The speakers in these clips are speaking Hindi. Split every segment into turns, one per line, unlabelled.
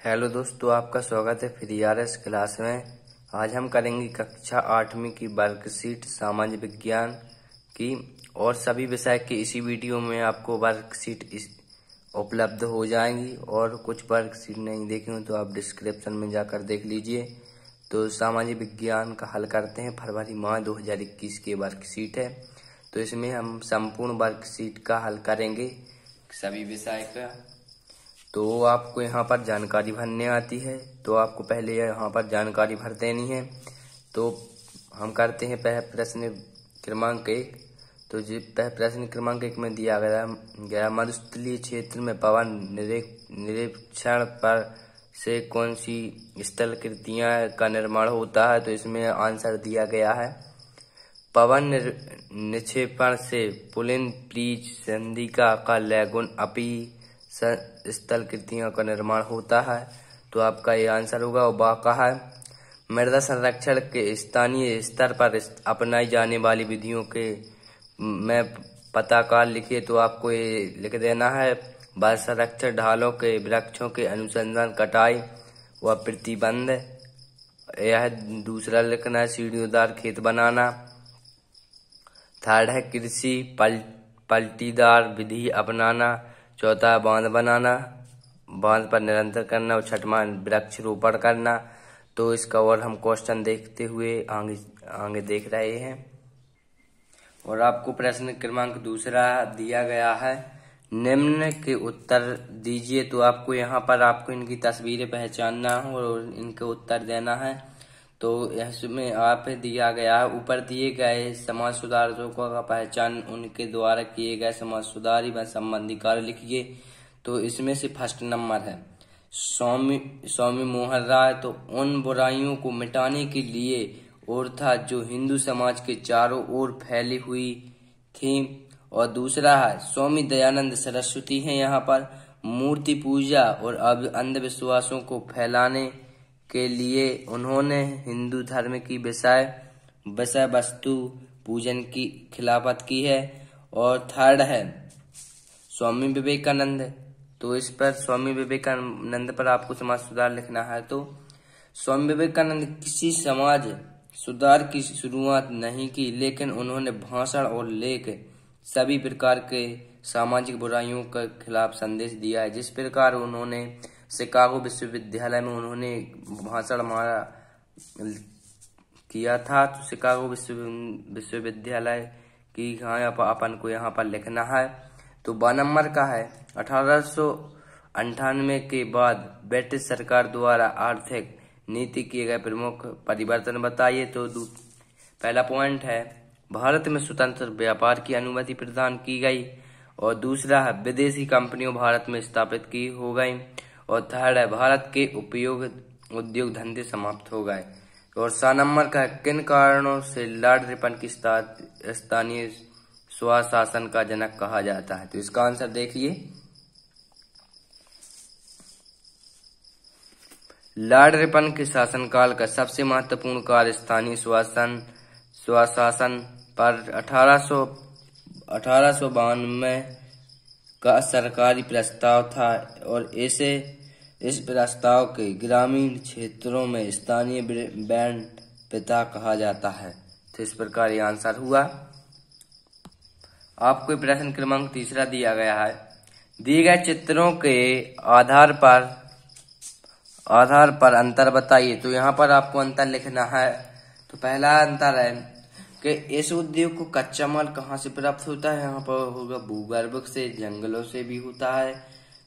हेलो दोस्तों, आपका स्वागत है फिर आरएस क्लास में। आज हम करेंगे कक्षा 8वीं की वर्कशीट सामाजिक विज्ञान की, और सभी विषय के इसी वीडियो में आपको वर्कशीट उपलब्ध हो जाएंगी। और कुछ वर्कशीट नहीं देखी हो तो आप डिस्क्रिप्शन में जाकर देख लीजिए। तो सामाजिक विज्ञान का हल करते हैं, फरवरी माह 2021 की वर्कशीट है। तो इसमें हम संपूर्ण वर्कशीट का हल करेंगे सभी विषय का। तो आपको यहाँ पर जानकारी भरने आती है, तो आपको पहले यहाँ पर जानकारी भर देनी है। तो हम करते हैं पहले प्रश्न क्रमांक 1। तो जो प्रश्न क्रमांक 1 में दिया गया मरुस्थलीय क्षेत्र में पवन निरीक्षण पर से कौन सी स्थलाकृतियां का निर्माण होता है। तो इसमें आंसर दिया गया है पवन निक्षेपण से पुलिन प्लीज संधिका का लैगून अपी स्थलाकृतियों का निर्माण होता है। तो आपका ये आंसर होगा। और बाका है मृदा संरक्षण के स्थानीय स्तर पर अपनाई जाने वाली विधियों के में पता काल लिखिए। तो आपको ये लिख देना है बाल संरक्षण, ढालों के वृक्षों के अनुसंधान, कटाई व प्रतिबंध। यह दूसरा लिखना है सीढ़ीदार खेत बनाना। थर्ड है कृषि पलटीदार विधि अपनाना। चौथा है बांध बनाना, बांध पर निरंतर करना। और छठवां वृक्ष रोपण करना। तो इसका और हम क्वेश्चन देखते हुए आगे देख रहे हैं। और आपको प्रश्न क्रमांक 2 दिया गया है, निम्न के उत्तर दीजिए। तो आपको यहाँ पर आपको इनकी तस्वीरें पहचानना है और इनके उत्तर देना है। तो इसमें आप दिया गया है ऊपर दिए गए समाज सुधारकों का पहचान उनके द्वारा किए गए समाज सुधारी व संबंधी कार्य लिखिए। तो इसमें से फर्स्ट नंबर है स्वामी मोहन राय। तो उन बुराइयों को मिटाने के लिए और था जो हिंदू समाज के चारों ओर फैली हुई थी। और दूसरा है स्वामी दयानंद सरस्वती हैं यहाँ पर। मूर्ति पूजा और अंधविश्वासों को फैलाने के लिए उन्होंने हिंदू धर्म की विषय वस्तु पूजन की खिलाफत की है। और थर्ड है स्वामी विवेकानंद। तो इस पर स्वामी विवेकानंद पर आपको समाज सुधार लिखना है। तो स्वामी विवेकानंद किसी समाज सुधार की शुरुआत नहीं की, लेकिन उन्होंने भाषण और लेख सभी प्रकार के सामाजिक बुराइयों के खिलाफ संदेश दिया है। जिस प्रकार उन्होंने शिकागो विश्वविद्यालय में उन्होंने भाषण किया था। तो शिकागो विश्वविद्यालय की अपन को यहाँ पर लिखना है। तो 2 नंबर का है 1898 के बाद ब्रिटिश सरकार द्वारा आर्थिक नीति किए गए प्रमुख परिवर्तन बताइए। तो पहला पॉइंट है भारत में स्वतंत्र व्यापार की अनुमति प्रदान की गई। और दूसरा है विदेशी कंपनियों भारत में स्थापित की हो गई। और थर्ड है भारत के उद्योग धंधे समाप्त हो गए। और 7 नंबर का है किन कारणों से लॉर्ड रिपन की स्थानीय स्वशासन का जनक कहा जाता है। तो इसका आंसर देखिए, लॉर्ड रिपन के शासनकाल का सबसे महत्वपूर्ण कार्य स्थानीय स्वशासन पर 1892 का सरकारी प्रस्ताव था। और इस प्रस्ताव के ग्रामीण क्षेत्रों में स्थानीय बैंड पिता कहा जाता है। तो इस प्रकार ये आंसर हुआ। आपको प्रश्न क्रमांक 3 दिया गया है, दिए गए चित्रों के आधार पर अंतर बताइए। तो यहाँ पर आपको अंतर लिखना है। तो पहला अंतर है कि इस उद्योग को कच्चा माल कहाँ से प्राप्त होता है। यहाँ पर होगा भूगर्भ से, जंगलों से भी होता है।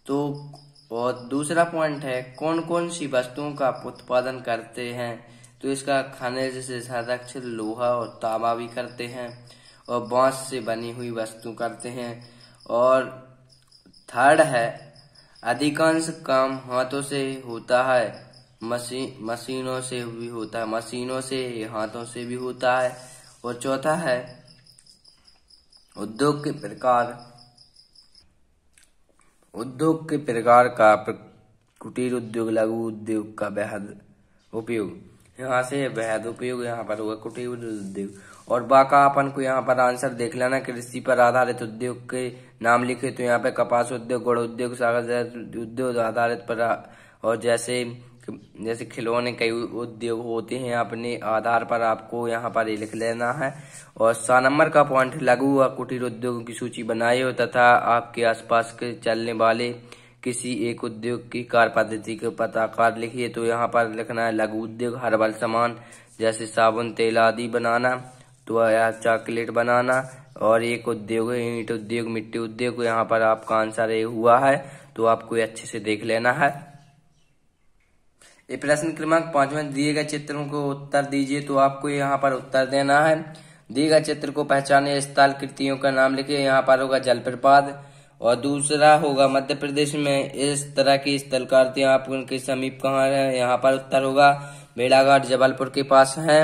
तो और दूसरा पॉइंट है कौन कौन सी वस्तुओं का उत्पादन करते हैं। तो इसका खनिज से संरक्षित लोहा और तांबा भी करते हैं। और बांस से बनी हुई वस्तु करते हैं। और थर्ड है अधिकांश काम हाथों से होता है, मशीनों से भी होता है, मशीनों से, हाथों से भी होता है। और चौथा है उद्योग के प्रकार का कुटीर उद्योग, लघु उद्योग का बेहद उपयोग। यहाँ से बेहद उपयोग यहाँ पर हुआ कुटीर उद्योग। और बाका अपन को यहाँ पर आंसर देख लेना। कृषि पर आधारित उद्योग के नाम लिखे तो यहाँ पे कपास उद्योग, गुड़ उद्योग, सागर उद्योग आधारित पर, और जैसे खिलौने कई उद्योग होते हैं अपने आधार पर आपको यहाँ पर ये लिख लेना है। और 7 नंबर का पॉइंट, लघु व कुटीर उद्योगों की सूची बनाए हो तथा आपके आसपास के चलने वाले किसी एक उद्योग की कार्य पद्धति के पताकार लिखिए। तो यहाँ पर लिखना है लघु उद्योग हर्बल सामान जैसे साबुन, तेल आदि बनाना, तो या चॉकलेट बनाना। और एक उद्योग है ईंट उद्योग, मिट्टी उद्योग। यहाँ पर आपका आंसर ये हुआ है, तो आपको अच्छे से देख लेना है। ये प्रश्न क्रमांक 5 में दिए गए चित्रों को उत्तर दीजिए। तो आपको यहाँ पर उत्तर देना है। दिए गए चित्र को पहचाने, स्थल कृतियों का नाम लिखिए। यहाँ पर होगा जलप्रपात, और दूसरा होगा मध्य प्रदेश में इस तरह की स्थलकार्तियां आप उनके समीप कहाँ है। यहाँ पर उत्तर होगा भेड़ाघाट जबलपुर के पास है।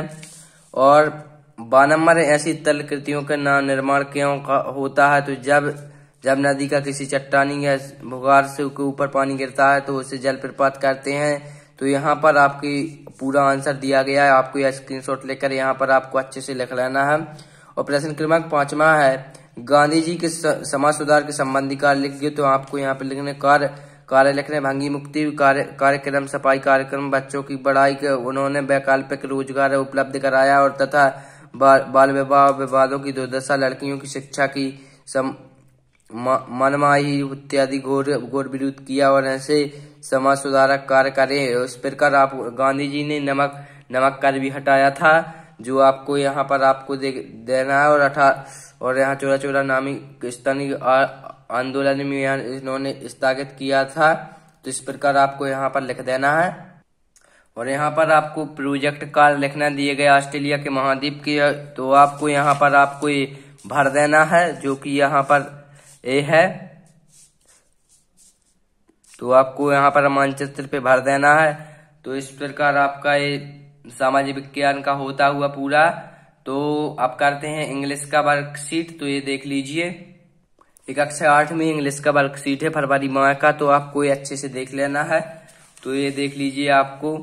और 12 नंबर, ऐसी स्थलकृतियों का निर्माण क्यों होता है। तो जब नदी का किसी चट्टानी या भूगार से के ऊपर पानी गिरता है तो उसे जलप्रपात कहते हैं। तो यहाँ पर आपकी पूरा आंसर दिया गया है, आपको यह स्क्रीनशॉट लेकर यहाँ पर आपको अच्छे से लिख लेना है। और प्रश्न क्रमांक 5वां है, गांधी जी के समाज सुधार के संबंधी कार्य लिखिए। तो आपको यहाँ पे लिखने कार्य लिखने, भंगी मुक्ति कार्यक्रम, सफाई कार्यक्रम, बच्चों की पढ़ाई के उन्होंने वैकल्पिक रोजगार उपलब्ध कराया, और तथा बाल विवाह विवादों की दुर्दशा, लड़कियों की शिक्षा की मनमाही इत्यादि घोर विरोध किया, और ऐसे समाज सुधारक कार्य करे। इस प्रकार आप गांधी जी ने नमक कर भी हटाया था, जो आपको यहाँ पर आपको देना है। और यहाँ चोरा चोरा नामी स्थानीय आंदोलन में इन्होंने स्थगित किया था। तो इस प्रकार आपको यहाँ पर लिख देना है। और यहाँ पर आपको प्रोजेक्ट कार्य लिखना दिए गए ऑस्ट्रेलिया के महाद्वीप की, तो आपको यहाँ पर आपको ये भर देना है, जो कि यहाँ पर ए है। तो आपको यहाँ पर मानचित्र पे भर देना है। तो इस प्रकार आपका ये सामाजिक विज्ञान का होता हुआ पूरा। तो आप करते हैं इंग्लिश का वर्कशीट। तो ये देख लीजिए, एक कक्षा 8 में इंग्लिश का वर्कशीट है फरवरी माह का। तो आपको ये अच्छे से देख लेना है। तो ये देख लीजिए, आपको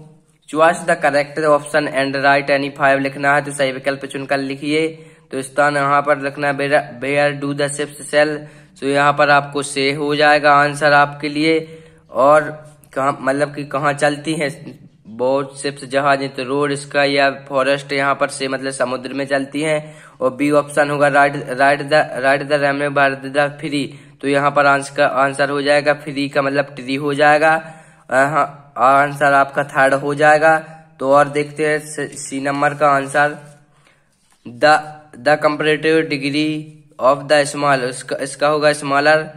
choice the correct option and right any 5 लिखना है। तो सही विकल्प चुनकर लिखिए। तो स्थान यहाँ पर लिखना है where do the ships sail. तो यहाँ पर आपको से हो जाएगा आंसर आपके लिए। और कहाँ, मतलब कि कहाँ चलती है बोट, शिप्स, जहाज। तो रोड इसका या फॉरेस्ट, यहाँ पर से मतलब समुद्र में चलती हैं। और बी ऑप्शन होगा right the rename by the free. तो यहाँ पर आंसर हो जाएगा फ्री का मतलब ट्री हो जाएगा। आंसर आपका थर्ड हो जाएगा। तो और देखते हैं सी नंबर का answer, the comparative degree of the small. इसका होगा स्मॉलर,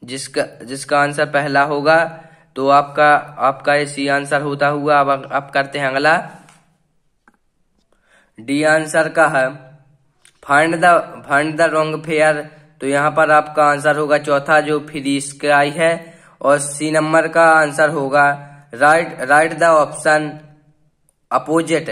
जिसका आंसर पहला होगा। तो आपका इसी आंसर होता हुआ। अब आप करते हैं अगला, डी आंसर का है फाइंड द रॉन्ग फेयर। तो यहाँ पर आपका आंसर होगा चौथा, जो फ्री स्काई है। और सी नंबर का आंसर होगा right the option opposite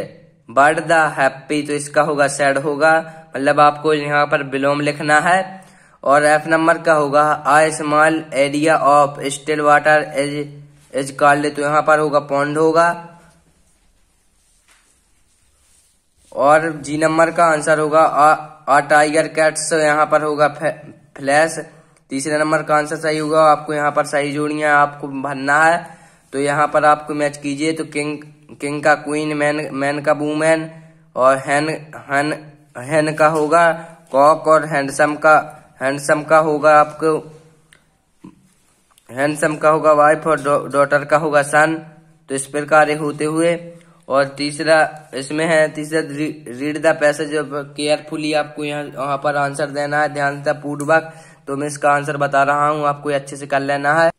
but the happy. तो इसका होगा सैड होगा, मतलब आपको यहाँ पर बिलोम लिखना है। और एफ नंबर का होगा a small area of still water is called. तो यहाँ पर होगा पॉन्ड होगा। और जी नंबर का आंसर होगा आ टाइगर कैट्स। यहाँ पर होगा फ्लैश। तीसरे नंबर का आंसर सही होगा। आपको यहाँ पर सही जोड़ियां आपको भरना है। तो यहाँ पर आपको मैच कीजिए। तो किंग का क्वीन, मैन का वूमेन, और हैन का होगा कॉक, और हैंडसम का होगा आपको हैंडसम का होगा वाइफ, और डॉटर का होगा सन। तो इस प्रकार होते हुए। और तीसरा इसमें है, रीड द पैसेज केयरफुली। आपको यहाँ पर आंसर देना है ध्यानपूर्वक। तो मैं इसका आंसर बता रहा हूँ, आपको अच्छे से कर लेना है।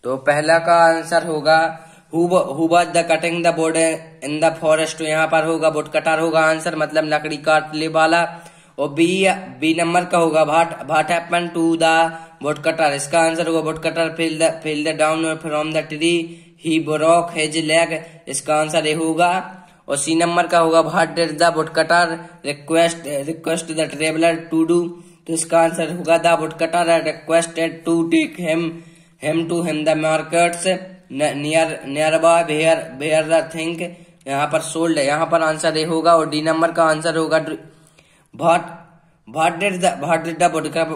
तो पहला का आंसर होगा who was the cutting the board in the forest. तो यहाँ पर होगा वुड कटर होगा आंसर, मतलब लकड़ी काटने वाला। और बी नंबर का होगा what happened to the wood cutter. इसका आंसर होगा wood cutter feel the down from the tree, he broke his leg. इसका आंसर ये होगा। और सी नंबर का होगा what did the wood cutter request the traveller to do. तो इसका आंसर होगा the wood cutter requested to take him to him the markets near by where the thing. यहाँ पर सोल्ड है, यहाँ पर आंसर ये होगा। और डी नंबर का आंसर होगा What did the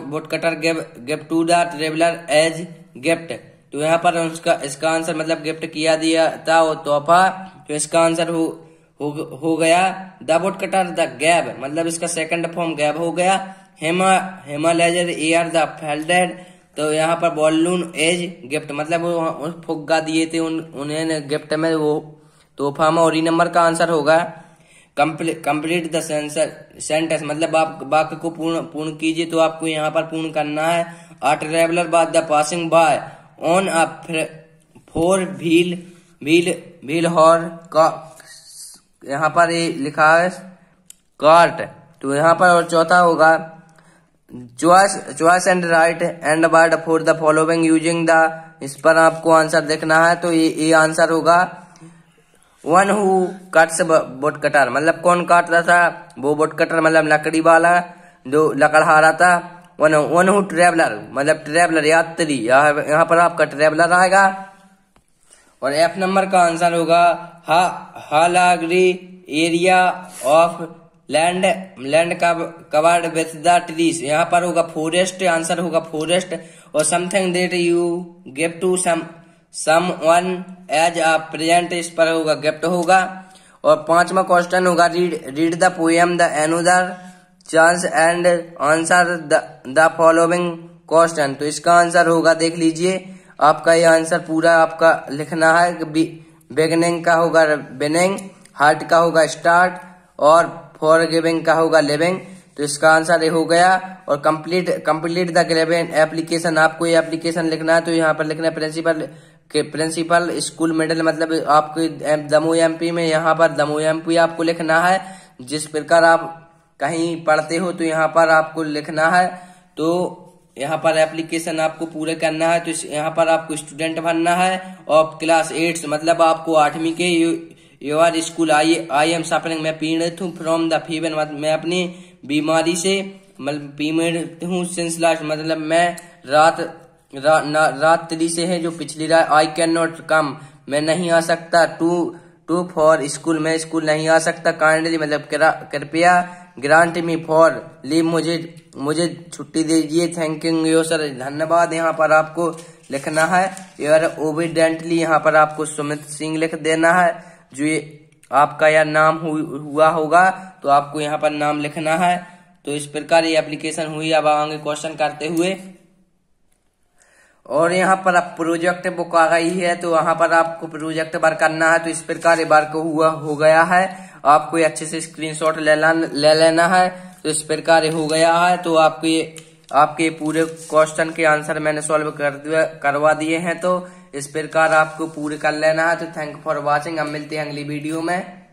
woodcutter give to the traveler as gift? तो यहाँ पर इसका आंसर मतलब गिफ्ट किया दिया था वो तोहफा, तो इसका आंसर हो गया द वुडकटर द गैब, मतलब इसका सेकंड फॉर्म गैब हो गया। हेमा लेजर एयर द फेल्डेड, तो यहाँ पर बॉलून एज गिफ्ट, मतलब वो फुग्गा दिए थे उन्हें गिफ्ट में वो तोहफा में। और ई नंबर का आंसर होगा कंप्लीट द सेंटेंस, मतलब आप वाक्य को पूर्ण कीजिए, तो आपको यहाँ पर पूर्ण करना है। A traveller bad the passing by on a four wheel horse का, यहाँ पर ये लिखा है कार्ट, तो यहाँ पर। और चौथा होगा choice and right and word for the following using the, इस पर आपको आंसर देखना है, तो ये आंसर होगा one who cuts would cutter, मतलब कौन काट रहा था, वो वुड कटर मतलब लकड़ी वाला जो लकड़हारा था। वन हु ट्रेवलर, मतलब ट्रेवलर यात्री, यहाँ पर आपका ट्रेवलर आएगा। और एफ नंबर का आंसर होगा हालाग्री area of land covered with the trees, यहाँ पर होगा फॉरेस्ट, आंसर होगा फॉरेस्ट। और something that you give to someone as a present, इस पर होगा गिफ्ट होगा। और पांचवा क्वेश्चन होगा read the poem the another chance and answer the following question, तो इसका आंसर होगा, देख लीजिए आपका ये आंसर पूरा आपका लिखना है। बिगिनिंग का होगा बिनिंग, हार्ट का होगा स्टार्ट, और फॉरगिविंग का होगा लिविंग, तो इसका आंसर ये हो गया। और कंप्लीट द गिवन एप्लीकेशन, आपको ये एप्लीकेशन लिखना है, तो यहाँ पर लिखना है प्रिंसिपल स्कूल मिडिल, मतलब आपको दमोह एमपी में, यहाँ पर दमोह एमपी आपको लिखना है। जिस प्रकार आप कहीं पढ़ते हो तो यहाँ पर आपको लिखना है, तो यहाँ पर एप्लीकेशन आपको पूरे करना है। तो यहाँ पर आपको स्टूडेंट बनना है और क्लास 8 मतलब आपको 8वीं के your school I am suffering, मैं पीड़ित हूँ फ्रॉम द फीवर, मैं अपनी बीमारी से पीड़ित हूँ सिंस लास्ट, मतलब मैं रात्रि से है जो पिछली रात। आई कैन नॉट कम, मैं नहीं आ सकता। टू फॉर स्कूल, मैं स्कूल नहीं आ सकता। काइंडली मतलब कृपया। ग्रांट मी फॉर लीव, मुझे छुट्टी दीजिए। थैंक यू सर, धन्यवाद, यहाँ पर आपको लिखना है। यार ओबिडेंटली यहाँ पर आपको सुमित सिंह लिख देना है। जो ये आपका यार नाम हुआ होगा तो आपको यहाँ पर नाम लिखना है। तो इस प्रकार ये एप्लीकेशन हुई। अब आगे क्वेश्चन करते हुए, और यहाँ पर आप प्रोजेक्ट बुक आ गई है, तो वहां पर आपको प्रोजेक्ट वर्क करना है। तो इस प्रकार ये वर्क हो गया है, आपको ये अच्छे से स्क्रीनशॉट ले लेना है। तो इस प्रकार ये हो गया है। तो आपके पूरे क्वेश्चन के आंसर मैंने सॉल्व करवा दिए हैं, तो इस प्रकार आपको पूरे कर लेना है। तो थैंक यू फॉर वॉचिंग, हम मिलते हैं अगली वीडियो में।